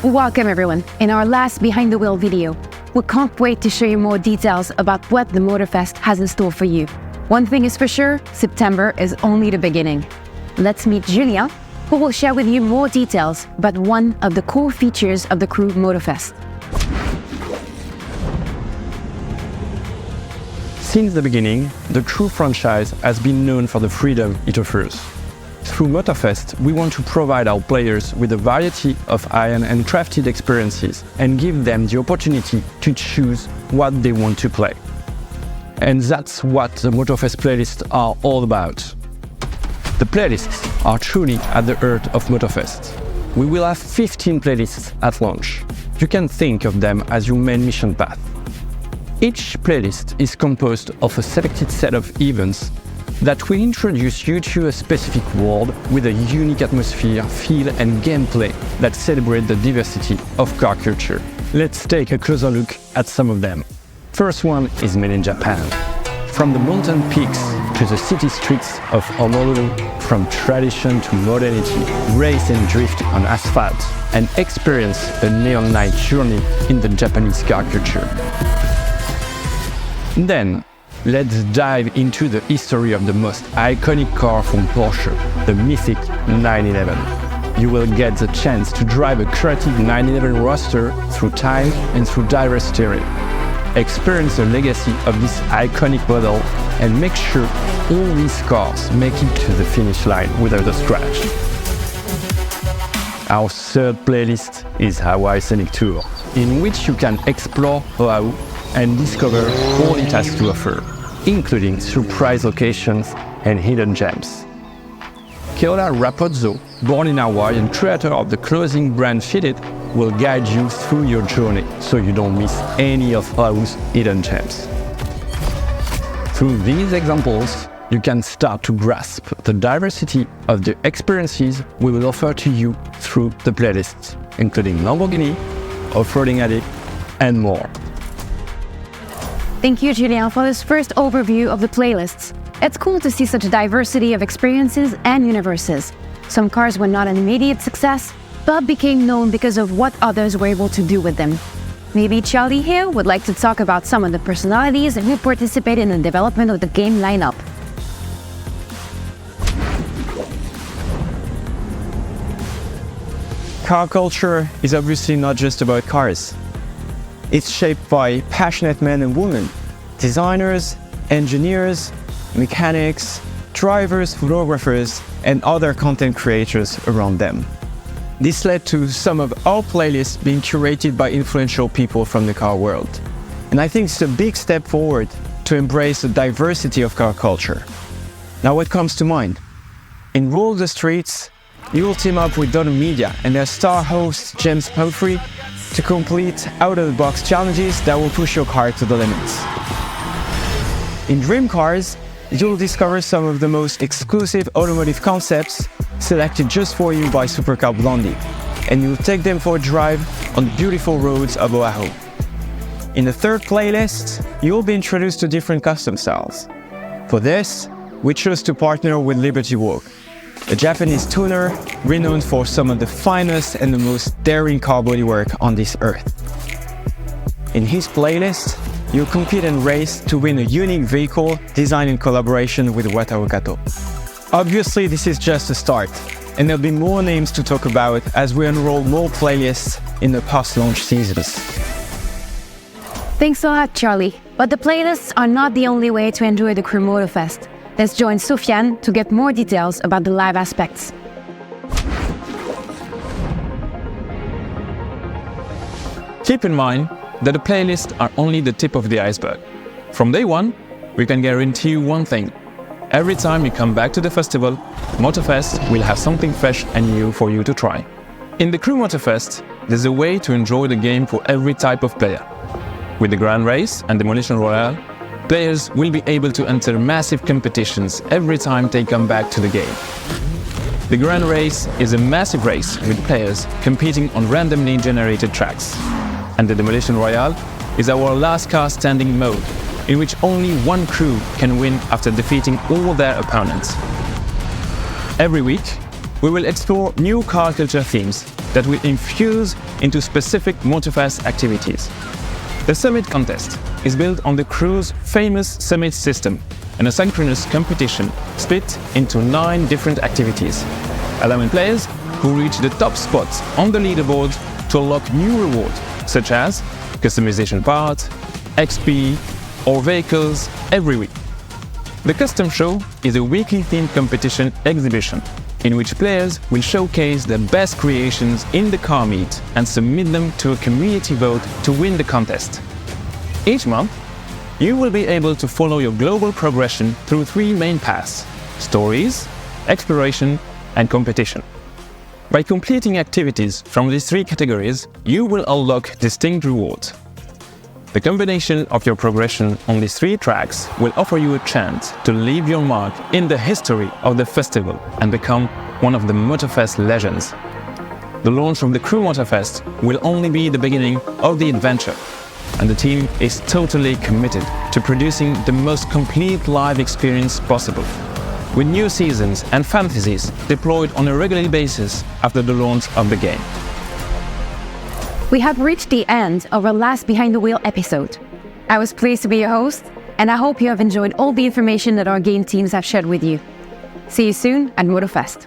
Welcome everyone. In our last Behind the Wheel video, we can't wait to show you more details about what the Motorfest has in store for you. One thing is for sure, September is only the beginning. Let's meet Julien, who will share with you more details about one of the core features of the Crew Motorfest. Since the beginning, the Crew franchise has been known for the freedom it offers. Through Motorfest, we want to provide our players with a variety of high-end and crafted experiences and give them the opportunity to choose what they want to play. And that's what the Motorfest playlists are all about. The playlists are truly at the heart of Motorfest. We will have 15 playlists at launch. You can think of them as your main mission path. Each playlist is composed of a selected set of events that will introduce you to a specific world with a unique atmosphere, feel and gameplay that celebrate the diversity of car culture. Let's take a closer look at some of them. First one is made in Japan. From the mountain peaks to the city streets of Honolulu, from tradition to modernity, race and drift on asphalt, and experience a neon night journey in the Japanese car culture. Then, let's dive into the history of the most iconic car from Porsche, the mythic 911. You will get the chance to drive a creative 911 roadster through time and through diverse terrain. Experience the legacy of this iconic model and make sure all these cars make it to the finish line without a scratch. Our third playlist is Hawaii Scenic Tour, in which you can explore Oahu and discover all it has to offer, including surprise locations and hidden gems. Keola Rapozzo, born in Hawaii and creator of the clothing brand Fitted, will guide you through your journey so you don't miss any of Oahu's hidden gems. Through these examples, you can start to grasp the diversity of the experiences we will offer to you through the playlists, including Lamborghini, Off-Roading Addict, and more. Thank you, Julien, for this first overview of the playlists. It's cool to see such a diversity of experiences and universes. Some cars were not an immediate success, but became known because of what others were able to do with them. Maybe Charlie here would like to talk about some of the personalities who participated in the development of the game lineup. Car culture is obviously not just about cars. It's shaped by passionate men and women, designers, engineers, mechanics, drivers, photographers, and other content creators around them. This led to some of our playlists being curated by influential people from the car world. And I think it's a big step forward to embrace the diversity of car culture. Now what comes to mind? In Rule the Streets, you will team up with Dotto Media and their star host James Humphrey to complete out-of-the-box challenges that will push your car to the limits. In Dream Cars, you'll discover some of the most exclusive automotive concepts selected just for you by Supercar Blondie, and you'll take them for a drive on the beautiful roads of Oahu. In the third playlist, you'll be introduced to different custom styles. For this, we chose to partner with Liberty Walk, a Japanese tuner renowned for some of the finest and the most daring car bodywork on this earth. In his playlist, you'll compete and race to win a unique vehicle designed in collaboration with Wataru Kato. Obviously, this is just a start, and there'll be more names to talk about as we unroll more playlists in the post-launch seasons. Thanks a lot, Charlie. But the playlists are not the only way to enjoy the Crew Motorfest. Let's join Sofiane to get more details about the live aspects. Keep in mind that the playlists are only the tip of the iceberg. From day one, we can guarantee you one thing. Every time you come back to the festival, Motorfest will have something fresh and new for you to try. In the Crew Motorfest, there's a way to enjoy the game for every type of player. With the Grand Race and Demolition Royale, players will be able to enter massive competitions every time they come back to the game. The Grand Race is a massive race with players competing on randomly generated tracks. And the Demolition Royale is our last car standing mode, in which only one crew can win after defeating all their opponents. Every week, we will explore new car culture themes that will infuse into specific Motorfest activities. The Summit contest is built on the crew's famous Summit system and a synchronous competition split into 9 different activities, allowing players who reach the top spots on the leaderboard to unlock new rewards such as customization parts, XP, or vehicles every week. The Custom Show is a weekly themed competition exhibition in which players will showcase their best creations in the car meet and submit them to a community vote to win the contest. Each month, you will be able to follow your global progression through 3 main paths: stories, exploration, and competition. By completing activities from these 3 categories, you will unlock distinct rewards. The combination of your progression on these 3 tracks will offer you a chance to leave your mark in the history of the festival and become one of the Motorfest legends. The launch of the Crew Motorfest will only be the beginning of the adventure, and the team is totally committed to producing the most complete live experience possible, with new seasons and fantasies deployed on a regular basis after the launch of the game. We have reached the end of our last Behind the Wheel episode. I was pleased to be your host, and I hope you have enjoyed all the information that our game teams have shared with you. See you soon at Motorfest.